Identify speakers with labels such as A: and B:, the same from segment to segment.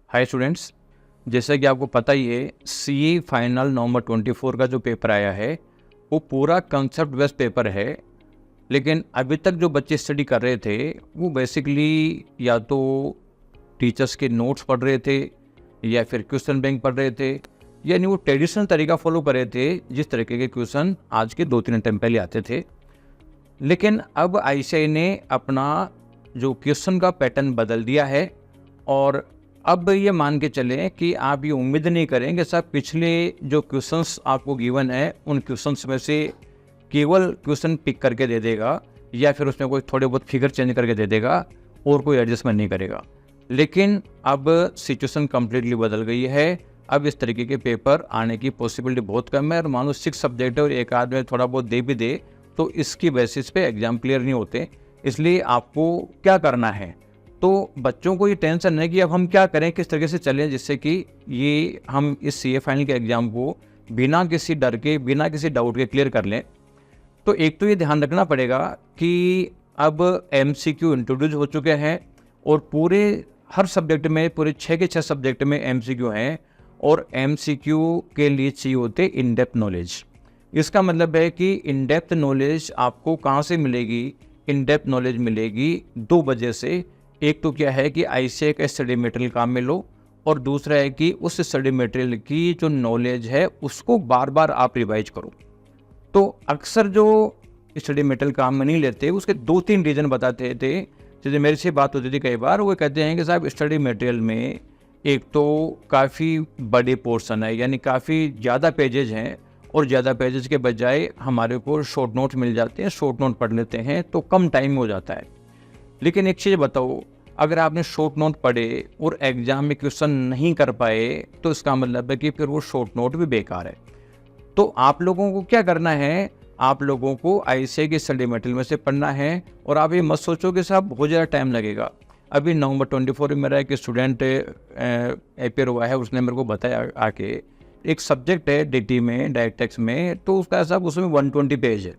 A: Hi students, जैसा कि आपको पता ही है सीए फाइनल नवंबर 24 का जो पेपर आया है वो पूरा कंसेप्ट बेस्ड पेपर है। लेकिन अभी तक जो बच्चे स्टडी कर रहे थे वो बेसिकली या तो टीचर्स के नोट्स पढ़ रहे थे या फिर क्वेश्चन बैंक पढ़ रहे थे, यानी वो ट्रेडिशनल तरीका फॉलो कर रहे थे जिस तरीके के क्वेश्चन आज के 2-3 टाइम पहले आते थे। लेकिन अब आईसीएआई ने अपना जो क्वेश्चन का पैटर्न बदल दिया है और अब ये मान के चलें कि आप ये उम्मीद नहीं करें कि साहब पिछले जो क्वेश्चंस आपको गिवन है उन क्वेश्चंस में से केवल क्वेश्चन पिक करके दे देगा या फिर उसमें कोई थोड़े बहुत फिगर चेंज करके दे देगा और कोई एडजस्टमेंट नहीं करेगा। लेकिन अब सिचुएशन कम्प्लीटली बदल गई है। अब इस तरीके के पेपर आने की पॉसिबिलिटी बहुत कम है और मान लो 6 सब्जेक्ट है और एक आध में थोड़ा बहुत दे भी दे तो इसकी बेसिस पे एग्जाम क्लियर नहीं होते। इसलिए आपको क्या करना है, तो बच्चों को ये टेंशन है कि अब हम क्या करें, किस तरीके से चलें जिससे कि ये हम इस सीए फाइनल के एग्ज़ाम को बिना किसी डर के, बिना किसी डाउट के क्लियर कर लें। तो एक तो ये ध्यान रखना पड़ेगा कि अब एमसीक्यू इंट्रोड्यूस हो चुके हैं और पूरे हर सब्जेक्ट में, पूरे 6 के 6 सब्जेक्ट में एमसीक्यू हैं और एमसीक्यू के लिए चाहिए होते इन डेप्थ नॉलेज। इसका मतलब है कि इन डेप्थ नॉलेज आपको कहाँ से मिलेगी? इन डेप्थ नॉलेज मिलेगी 2 वजह से। एक तो क्या है कि आईसीएआई का स्टडी मटेरियल काम में लो और दूसरा है कि उस स्टडी मटेरियल की जो नॉलेज है उसको बार बार आप रिवाइज करो। तो अक्सर जो स्टडी मटेरियल काम में नहीं लेते उसके 2-3 रीज़न बताते थे। जैसे मेरे से बात होती थी कई बार, वो कहते हैं कि साहब स्टडी मटेरियल में एक तो काफ़ी बड़े पोर्शन है, यानी काफ़ी ज़्यादा पेजेज हैं और ज़्यादा पेजेज के बजाय हमारे को शॉर्ट नोट्स मिल जाते हैं, शॉर्ट नोट पढ़ लेते हैं तो कम टाइम हो जाता है। लेकिन एक चीज़ बताओ, अगर आपने शॉर्ट नोट पढ़े और एग्जाम में क्वेश्चन नहीं कर पाए तो इसका मतलब है कि फिर वो शॉर्ट नोट भी बेकार है। तो आप लोगों को क्या करना है, आप लोगों को आईसीएआई के स्टडी मटेरियल में से पढ़ना है और आप ये मत सोचो कि साहब बहुत ज़्यादा टाइम लगेगा। अभी नवंबर 24 में मेरा एक स्टूडेंट अपेयर हुआ है, उसने मेरे को बताया आके, एक सब्जेक्ट है डीटी में, डायरेक्ट में, तो उसका साहब उसमें 120 पेज है।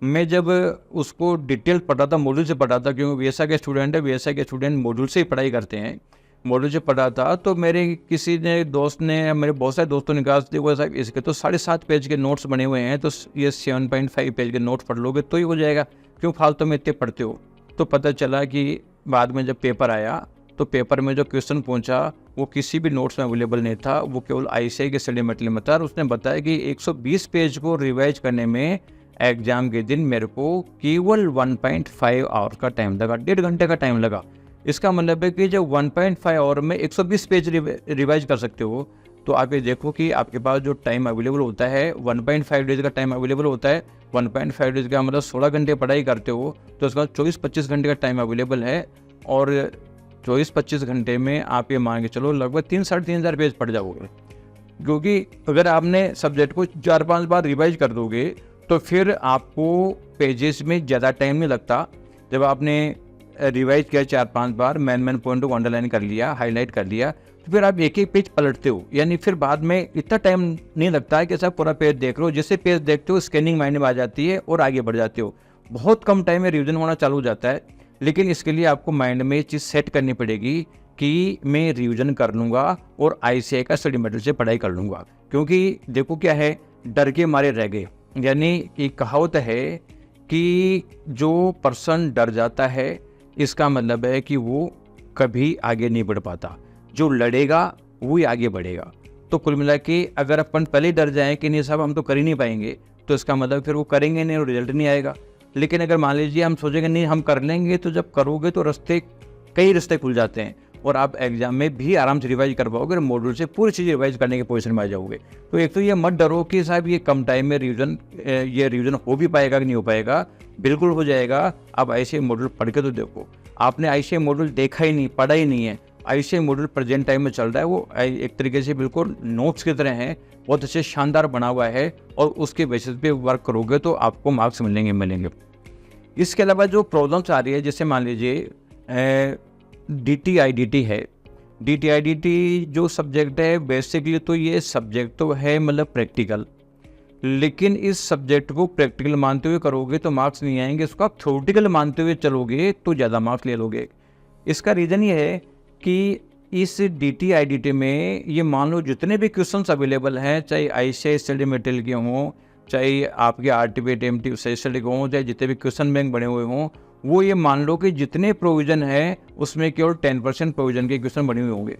A: मैं जब उसको डिटेल पढ़ा था, मॉड्यूल से पढ़ा था, क्योंकि वीएसआई के स्टूडेंट है, वीएसआई के स्टूडेंट मॉड्यूल से ही पढ़ाई करते हैं, मॉड्यूल से पढ़ा था। तो मेरे किसी ने दोस्त ने, मेरे बहुत सारे दोस्तों ने कहा देखो साहब इसके तो 7.5 पेज के नोट्स बने हुए हैं, तो ये 7.5 पेज के नोट्स पढ़ लोगे तो ही हो जाएगा, क्यों फालतू में इतने पढ़ते हो। तो पता चला कि बाद में जब पेपर आया तो पेपर में जो क्वेश्चन पहुंचा वो किसी भी नोट्स में अवेलेबल नहीं था, वो केवल आईसीएआई के स्टडी मटेरियल में था। और उसने बताया कि 120 पेज को रिवाइज करने में एग्जाम के दिन मेरे को केवल 1.5 आवर का टाइम लगा, 1.5 घंटे का टाइम लगा। इसका मतलब है कि जब 1.5 आवर में 120 पेज रिवाइज कर सकते हो तो आप ये देखो कि आपके पास जो टाइम अवेलेबल होता है 1.5 डेज का टाइम अवेलेबल होता है। 1.5 डेज का मतलब 16 घंटे पढ़ाई करते हो तो उसका 24-25 घंटे का टाइम अवेलेबल है और 24-25 घंटे में आप ये मान के चलो लगभग 3-3.5 हज़ार पेज पढ़ जाओगे। क्योंकि अगर आपने सब्जेक्ट को 4-5 बार रिवाइज कर दोगे तो फिर आपको पेजेस में ज़्यादा टाइम नहीं लगता। जब आपने रिवाइज किया 4-5 बार, मेन पॉइंट को अंडरलाइन कर लिया, हाईलाइट कर लिया, तो फिर आप एक पेज पलटते हो, यानी फिर बाद में इतना टाइम नहीं लगता है कि सब पूरा पेज देख लो। जैसे पेज देखते हो स्कैनिंग माइंड में आ जाती है और आगे बढ़ जाते हो। बहुत कम टाइम में रिविजन होना चालू हो जाता है। लेकिन इसके लिए आपको माइंड में ये चीज़ सेट करनी पड़ेगी कि मैं रिविजन कर लूँगा और आईसीएआई का स्टडी मटेरियल से पढ़ाई कर लूँगा। क्योंकि देखो क्या है, डर के मारे रह गए, यानी एक कहावत है कि जो पर्सन डर जाता है इसका मतलब है कि वो कभी आगे नहीं बढ़ पाता, जो लड़ेगा वो ही आगे बढ़ेगा। तो कुल मिला के अगर अपन पहले डर जाएं कि नहीं साहब हम तो कर ही नहीं पाएंगे तो इसका मतलब फिर वो करेंगे नहीं और रिजल्ट नहीं आएगा। लेकिन अगर मान लीजिए हम सोचेंगे नहीं हम कर लेंगे, तो जब करोगे तो कई रास्ते खुल जाते हैं और आप एग्जाम में भी आराम से रिवाइज कर पाओगे और मॉड्यूल से पूरी चीज़ रिवाइज करने की पोजीशन में आ जाओगे। तो एक तो ये मत डरो कि साहब ये कम टाइम में रिवीजन हो भी पाएगा कि नहीं हो पाएगा, बिल्कुल हो जाएगा। आप आईसीएआई मॉड्यूल पढ़ के तो देखो, आपने आईसीएआई मॉड्यूल देखा ही नहीं, पढ़ा ही नहीं है। आईसीएआई मॉड्यूल प्रेजेंट टाइम में चल रहा है, वो एक तरीके से बिल्कुल नोट्स की तरह है, बहुत अच्छे शानदार बना हुआ है और उसके बेसिस पे वर्क करोगे तो आपको मार्क्स मिलेंगे। इसके अलावा जो प्रॉब्लम्स आ रही है, जैसे मान लीजिए DTIDT है। DTIDT जो सब्जेक्ट है बेसिकली तो ये सब्जेक्ट तो है मतलब प्रैक्टिकल, लेकिन इस सब्जेक्ट को प्रैक्टिकल मानते हुए करोगे तो मार्क्स नहीं आएंगे। इसको आप थ्योरेटिकल मानते हुए चलोगे तो ज़्यादा मार्क्स ले लोगे। इसका रीज़न ये है कि इस DT-IDT में ये मान लो जितने भी क्वेश्चंस अवेलेबल हैं, चाहे ICAI स्टडी मटेरियल के हों, चाहे आपके RTP TMT स्टडी के हों, चाहे जितने भी क्वेश्चन बैंक बने हुए हों, वो ये मान लो कि जितने प्रोविज़न है उसमें केवल 10% प्रोविज़न के क्वेश्चन बने हुए होंगे।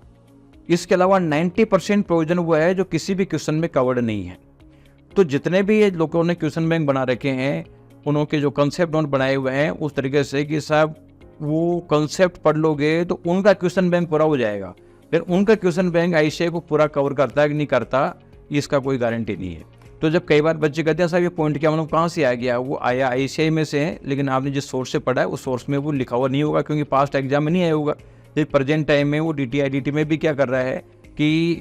A: इसके अलावा 90% प्रोविज़न वो है जो किसी भी क्वेश्चन में कवर्ड नहीं है। तो जितने भी ये लोगों ने क्वेश्चन बैंक बना रखे हैं, उनके जो कंसेप्ट नोट बनाए हुए हैं उस तरीके से कि साहब वो कंसेप्ट पढ़ लोगे तो उनका क्वेश्चन बैंक पूरा हो जाएगा। फिर उनका क्वेश्चन बैंक ICAI को पूरा कवर करता है कि नहीं करता, इसका कोई गारंटी नहीं है। तो जब कई बार बच्चे कहते हैं साहब ये पॉइंट क्या मतलब कहाँ से आ गया, वो आया ICAI में से है, लेकिन आपने जिस सोर्स से पढ़ा है उस सोर्स में वो लिखा हुआ नहीं होगा, क्योंकि पास्ट एग्जाम में नहीं आया होगा। जैसे प्रेजेंट टाइम में वो DT-IDT में भी क्या कर रहा है कि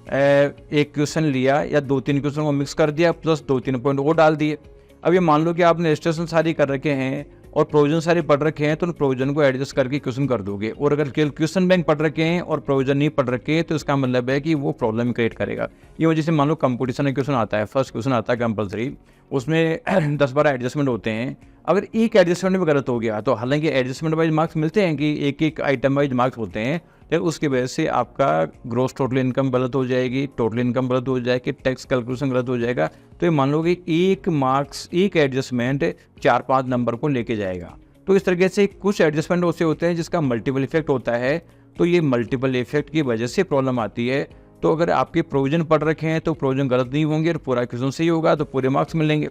A: एक क्वेश्चन लिया या 2-3 क्वेश्चन को मिक्स कर दिया प्लस 2-3 पॉइंट और डाल दिए। अब ये मान लो कि आपने रजिस्ट्रेशन सारी कर रखे हैं और प्रोविजन सारे पढ़ रखे हैं, तो उन प्रोविजन को एडजस्ट करके क्वेश्चन कर दोगे। और अगर क्वेश्चन बैंक पढ़ रखे हैं और प्रोविजन नहीं पढ़ रखे तो इसका मतलब है कि वो प्रॉब्लम क्रिएट करेगा। ये वजह से मान लो कंपटीशन में क्वेश्चन आता है, फर्स्ट क्वेश्चन आता है कंपलसरी, उसमें 10-12 एडजस्टमेंट होते हैं। अगर एक एडजस्टमेंट में गलत हो गया तो हालांकि एडजस्टमेंट वाइज मार्क्स मिलते हैं कि एक आइटम वाइज मार्क्स होते हैं, तो उसकी वजह से आपका ग्रोस टोटल इनकम गलत हो जाएगी, टोटल इनकम गलत हो जाएगी, टैक्स कैलकुलेशन गलत हो जाएगा। तो ये मान लो कि एक मार्क्स, एक एडजस्टमेंट 4-5 नंबर को लेके जाएगा। तो इस तरीके से कुछ एडजस्टमेंट ऐसे होते हैं जिसका मल्टीपल इफेक्ट होता है, तो ये मल्टीपल इफेक्ट की वजह से प्रॉब्लम आती है। तो अगर आपके प्रोविजन पढ़ रखे हैं तो प्रोविजन गलत नहीं होंगे और पूरा क्वेश्चन सही होगा तो पूरे मार्क्स मिलेंगे।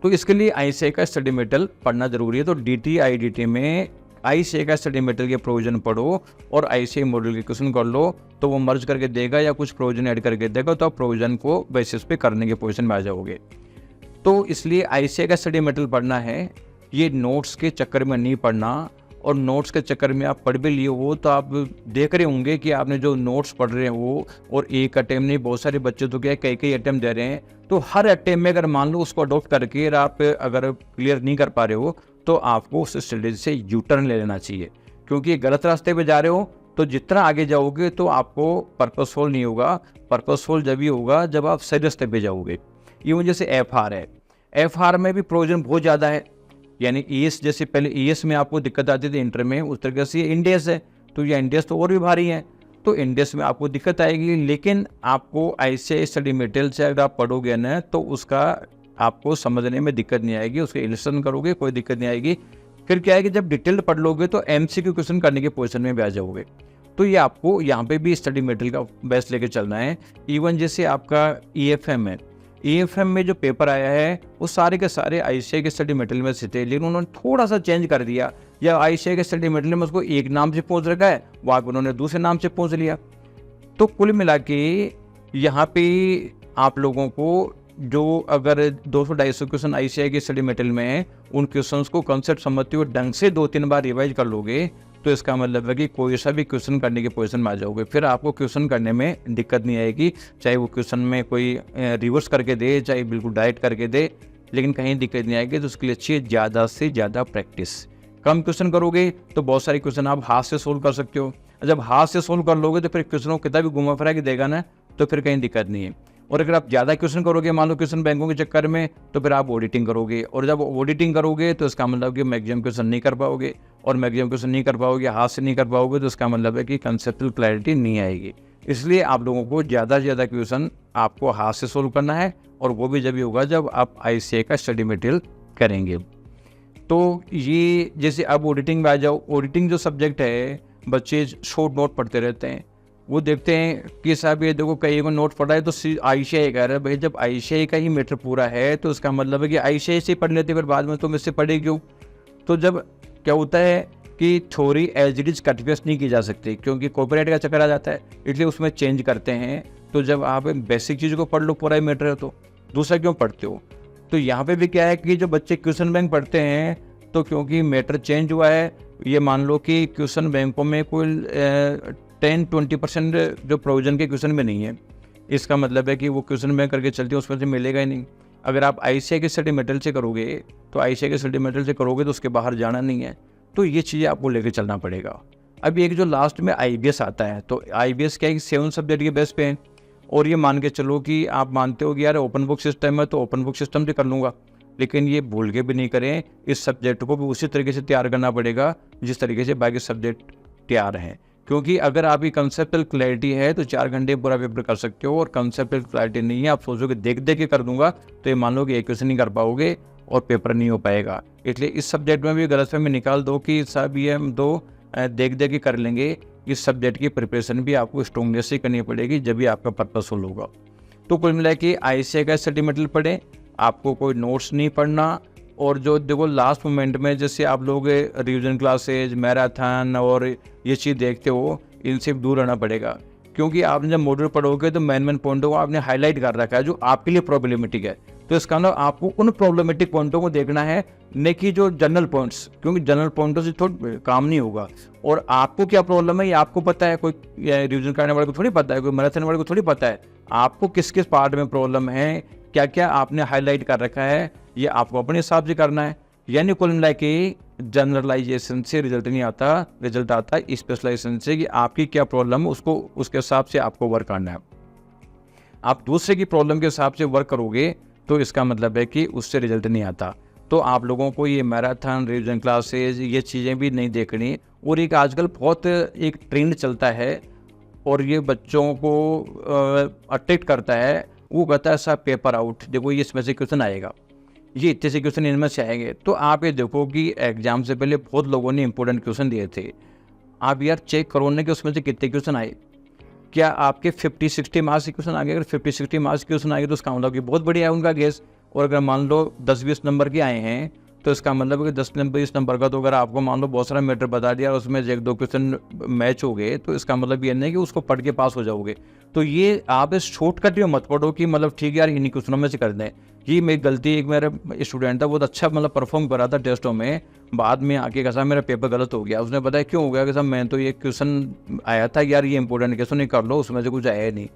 A: तो इसके लिए ICAI का स्टडी मटेरियल पढ़ना जरूरी है। तो DT-IDT में ICAI का स्टडी मटेरियल के प्रोविजन पढ़ो और ICAI मॉड्यूल के क्वेश्चन कर लो, तो वो मर्ज करके देगा या कुछ प्रोविजन ऐड करके देगा, तो आप प्रोविजन को बेसिस पे करने के पोजीशन में आ जाओगे। तो इसलिए ICAI का स्टडी मटेरियल पढ़ना है, ये नोट्स के चक्कर में नहीं पढ़ना। और नोट्स के चक्कर में आप पढ़ भी लिए हो तो आप देख रहे होंगे कि आपने जो नोट्स पढ़ रहे हो, और एक अटेम्प्ट नहीं, बहुत सारे बच्चे तो क्या कई अटेम्प्ट दे रहे हैं, तो हर अटेम्प्ट में अगर मान लो उसको अडॉप्ट करके आप अगर क्लियर नहीं कर पा रहे हो तो आपको उस स्ट्रेटेजी से U-टर्न ले लेना चाहिए, क्योंकि गलत रास्ते पे जा रहे हो। तो जितना आगे जाओगे तो आपको पर्पसफुल नहीं होगा। पर्पसफुल जब ही होगा जब आप सही रास्ते पे जाओगे। ये वजह से FR है, FR में भी प्रोविजन बहुत ज़्यादा है। यानी ES, जैसे पहले ES में आपको दिक्कत आती थी इंटर में, उस तरीके से इंडेस है, तो ये इंडेस तो और भी भारी है, तो इंडेस में आपको दिक्कत आएगी। लेकिन आपको ICAI स्टडी मटेरियल से अगर आप पढ़ोगे ना तो उसका आपको समझने में दिक्कत नहीं आएगी, उसके इलस्ट्रेशन करोगे कोई दिक्कत नहीं आएगी। फिर क्या है कि जब डिटेल्ड पढ़ लोगे तो MCQ क्वेश्चन करने के पोजीशन में भी आ जाओगे। तो ये आपको यहाँ पे भी स्टडी मटेरियल का बेस्ट लेके चलना है। इवन जैसे आपका EFM है, EFM में जो पेपर आया है वो सारे के सारे ICAI के स्टडी मटेरियल में से थे, लेकिन उन्होंने थोड़ा सा चेंज कर दिया, या ICAI के स्टडी मटेरियल में उसको एक नाम से पहुँच रखा है, वहाँ पर उन्होंने दूसरे नाम से पहुँच लिया। तो कुल मिला के यहाँ पे आप लोगों को जो अगर 200-250 क्वेश्चन ICAI के स्टडी मटेरियल में है, उन क्वेश्चंस को कंसेप्ट समझते हुए ढंग से 2-3 बार रिवाइज कर लोगे तो इसका मतलब है कि कोई सा भी क्वेश्चन करने के पोजीशन में आ जाओगे। फिर आपको क्वेश्चन करने में दिक्कत नहीं आएगी, चाहे वो क्वेश्चन में कोई रिवर्स करके दे, चाहे बिल्कुल डायरेक्ट करके दे, लेकिन कहीं दिक्कत नहीं आएगी। तो उसके लिए चाहिए ज़्यादा से ज़्यादा प्रैक्टिस। कम क्वेश्चन करोगे तो बहुत सारे क्वेश्चन आप हाथ से सोल्व कर सकते हो। जब हाथ से सोल्व कर लोगे तो फिर क्वेश्चन को कितना भी घुमा फिरा के देगा ना, तो फिर कहीं दिक्कत नहीं है। और अगर आप ज़्यादा क्वेश्चन करोगे मान लो क्वेश्चन बैंकों के चक्कर में, तो फिर आप ऑडिटिंग करोगे, और जब ऑडिटिंग करोगे तो इसका मतलब कि मैक्सिमम क्वेश्चन नहीं कर पाओगे, और मैक्सिमम क्वेश्चन नहीं कर पाओगे, हाथ से नहीं कर पाओगे, तो इसका मतलब है कि कंसेप्चुअल क्लैरिटी नहीं आएगी। इसलिए आप लोगों को ज़्यादा से ज़्यादा क्वेश्चन आपको हाथ से सोल्व करना है, और वो भी जब भी होगा जब आप ICAI का स्टडी मटेरियल करेंगे। तो ये जैसे अब ऑडिटिंग में आ जाओ, ऑडिटिंग जो सब्जेक्ट है बच्चे शॉर्ट नोट पढ़ते रहते हैं, वो देखते हैं कि साहब ये देखो कई को नोट पढ़ा है तो ICAI कह रहा है, भाई जब ICAI का ही मैटर पूरा है तो इसका मतलब है कि ICAI से पढ़ लेते फिर बाद में तुम इससे पढ़े क्यों। तो जब क्या होता है कि theory as it is cut paste नहीं की जा सकती, क्योंकि कॉपीराइट का चक्कर आ जाता है, इसलिए उसमें चेंज करते हैं। तो जब आप बेसिक चीज़ को पढ़ लो पूरा ही मैटर है, तो दूसरा क्यों पढ़ते हो। तो यहाँ पे भी क्या है कि जो बच्चे क्वेश्चन बैंक पढ़ते हैं, तो क्योंकि मैटर चेंज हुआ है, ये मान लो कि क्वेश्चन बैंकों में कोई 10-20% जो प्रोविजन के क्वेश्चन में नहीं है, इसका मतलब है कि वो क्वेश्चन बैंक करके चलते हैं उसमें से मिलेगा ही नहीं। अगर आप ICAI के स्टडी मटेरियल से करोगे तो ICAI के स्टडी मटेरियल से करोगे तो उसके बाहर जाना नहीं है। तो ये चीज़ें आपको लेके चलना पड़ेगा। अब एक जो लास्ट में IBS आता है, तो IBS क्या है कि 7 सब्जेक्ट के बेस पे है, और ये मान के चलो कि आप मानते हो कि यार ओपन बुक सिस्टम है तो ओपन बुक सिस्टम से कर लूँगा, लेकिन ये भूल के भी नहीं करें, इस सब्जेक्ट को भी उसी तरीके से तैयार करना पड़ेगा जिस तरीके से बाकी सब्जेक्ट तैयार हैं। क्योंकि अगर आपकी कंसेप्टल क्लैरिटी है तो 4 घंटे पूरा पेपर कर सकते हो, और कंसेप्टल क्लैरिटी नहीं है, आप सोचोगे देख देख के कर दूंगा, तो ये मान लो कि एक क्वेश्चन नहीं कर पाओगे और पेपर नहीं हो पाएगा। इसलिए इस सब्जेक्ट में भी गलतफहमी निकाल दो कि सब ये हम दो देख देख के कर लेंगे। इस सब्जेक्ट की प्रिपरेशन भी आपको स्ट्रॉन्गनेस से करनी पड़ेगी, जब भी आपका पर्पसफुल होगा। तो कुल मिला के ICAI का स्टडी मटेरियल पढ़ें, आपको कोई नोट्स नहीं पढ़ना। और जो देखो लास्ट मोमेंट में जैसे आप लोग रिवीजन क्लासेज, मैराथन और ये चीज़ देखते हो, इनसे दूर रहना पड़ेगा। क्योंकि आपने जब मॉड्यूल पढ़ोगे तो मेन पॉइंटों को आपने हाईलाइट कर रखा है जो आपके लिए प्रॉब्लमेटिक है, तो इसका मतलब आपको उन प्रॉब्लमेटिक पॉइंटों को देखना है, न कि जो जनरल पॉइंट्स, क्योंकि जनरल पॉइंटों से थोड़ा काम नहीं होगा। और आपको क्या प्रॉब्लम है ये आपको पता है, कोई रिवीजन करने वाले को थोड़ी पता है, कोई मैराथन वाले को थोड़ी पता है आपको किस किस पार्ट में प्रॉब्लम है, क्या क्या आपने हाईलाइट कर रखा है, ये आपको अपने हिसाब से करना है। यानी कुल मिला के जनरलाइजेशन से रिजल्ट नहीं आता, रिजल्ट आता है स्पेशलाइजेशन से, कि आपकी क्या प्रॉब्लम है उसको उसके हिसाब से आपको वर्क करना है। आप दूसरे की प्रॉब्लम के हिसाब से वर्क करोगे तो इसका मतलब है कि उससे रिजल्ट नहीं आता। तो आप लोगों को ये मैराथन, रिवीजन क्लासेज, ये चीज़ें भी नहीं देखनी। और एक आजकल बहुत एक ट्रेंड चलता है और ये बच्चों को अट्रैक्ट करता है, वो कहता है सब पेपर आउट, देखो ये इसमें से क्वेश्चन आएगा, ये इतने से क्वेश्चन इनमें से आएंगे। तो आप ये देखो कि एग्जाम से पहले बहुत लोगों ने इंपॉर्टेंट क्वेश्चन दिए थे, आप यार चेक करो ना कि उसमें से कितने क्वेश्चन आए। क्या आपके 50-60 मार्क्स के क्वेश्चन आ गए? अगर 50-60 मार्क्स के क्वेश्चन आ गए तो उसका मतलब कि बहुत बढ़िया है उनका गेस। और अगर मान लो 10-20 नंबर के आए हैं तो इसका मतलब है कि 10-20 नंबर का, तो अगर आपको मान लो बहुत सारा मैटर बता दिया और उसमें 1-2 क्वेश्चन मैच हो गए, तो इसका मतलब ये नहीं कि उसको पढ़ के पास हो जाओगे। तो ये आप इस शॉर्टकट में मत पढ़ो कि मतलब ठीक है यार इन्हीं क्वेश्चनों में से कर दें। ये मेरी गलती, एक मेरा स्टूडेंट था बहुत अच्छा मतलब परफॉर्म कर रहा था टेस्टों में, बाद में आके कैसा मेरा पेपर गलत हो गया। उसने बताया क्यों हो गया, कि साहब मैं तो ये क्वेश्चन आया था यार, ये इंपॉर्टेंट क्वेश्चन नहीं कर लो, उसमें से कुछ आया नहीं।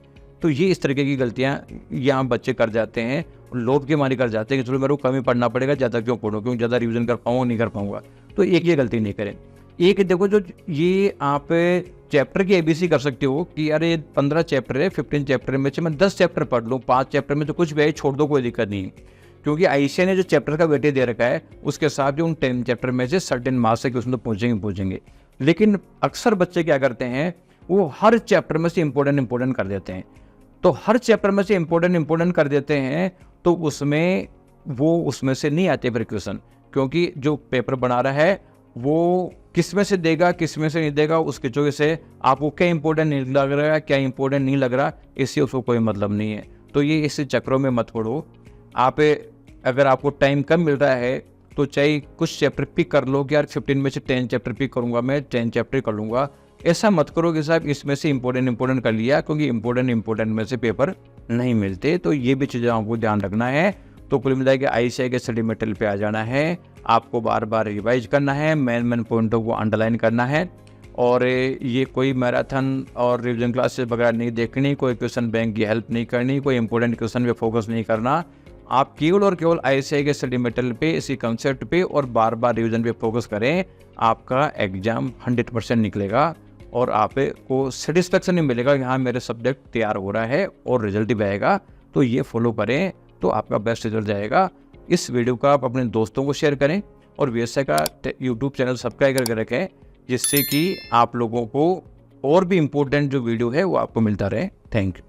A: तो ये इस तरीके की गलतियाँ यहाँ बच्चे कर जाते हैं, लोभ के मारे कर जाते हैं कि चलो मेरे को कम ही पढ़ना पड़ेगा, ज़्यादा क्यों पढ़ूँ, क्यों ज़्यादा रिवीजन कर पाऊँगा नहीं कर पाऊँगा। तो एक ये गलती नहीं करें। एक देखो जो ये आप चैप्टर की ABC कर सकते हो कि यार ये 15 चैप्टर है, 15 चैप्टर में से मैं 10 चैप्टर पढ़ लूँ, 5 चैप्टर में तो कुछ भी है छोड़ दो, कोई दिक्कत नहीं है। क्योंकि ICAI ने जो चैप्टर का वेटेज दे रखा है उसके हिसाब से उन 10 चैप्टर में से सर्टेन मार्क्स से क्वेश्चन तो पहुँचेंगे। लेकिन अक्सर बच्चे क्या करते हैं, वो हर चैप्टर में से इंपॉर्टेंट कर देते हैं। तो हर चैप्टर में से इंपॉर्टेंट कर देते हैं, तो उसमें से नहीं आते फिर क्वेश्चन, क्योंकि जो पेपर बना रहा है वो किस में से देगा किस में से नहीं देगा, उसके वजह से आपको क्या इंपॉर्टेंट नहीं लग रहा है, क्या इंपॉर्टेंट नहीं लग रहा, इससे उसको कोई मतलब नहीं है। तो ये इस चक्रों में मत पड़ो। आप अगर आपको टाइम कम मिल रहा है तो चाहे कुछ चैप्टर पिक कर लो कि यार 15 में से 10 चैप्टर पिक करूंगा, मैं 10 चैप्टर कर लूँगा। ऐसा मत करो कि साहब इसमें से इंपॉर्टेंट कर लिया, क्योंकि इंपॉर्टेंट में से पेपर नहीं मिलते। तो ये भी चीज़ें आपको ध्यान रखना है। तो कुल मिला के ICAI के स्टडी मटेरियल पे आ जाना है, आपको बार बार रिवाइज करना है, मेन पॉइंटों को अंडरलाइन करना है। और ये कोई मैराथन और रिवीजन क्लासेस वगैरह नहीं देखनी, कोई क्वेश्चन बैंक की हेल्प नहीं करनी, कोई इंपॉर्टेंट क्वेश्चन पे फोकस नहीं करना। आप केवल और केवल ICAI के स्टडी मटेरियल पे, इसी कंसेप्ट पे और बार बार रिवीजन पे फोकस करें। आपका एग्जाम 100% निकलेगा और आपको सेटिस्फेक्शन नहीं मिलेगा कि हाँ मेरे सब्जेक्ट तैयार हो रहा है और रिजल्ट भी आएगा। तो ये फॉलो करें तो आपका बेस्ट रिजल्ट जाएगा। इस वीडियो का आप अपने दोस्तों को शेयर करें और VSI का YouTube चैनल सब्सक्राइब करके रखें, जिससे कि आप लोगों को और भी इम्पोर्टेंट जो वीडियो है वो आपको मिलता रहे। Thank you.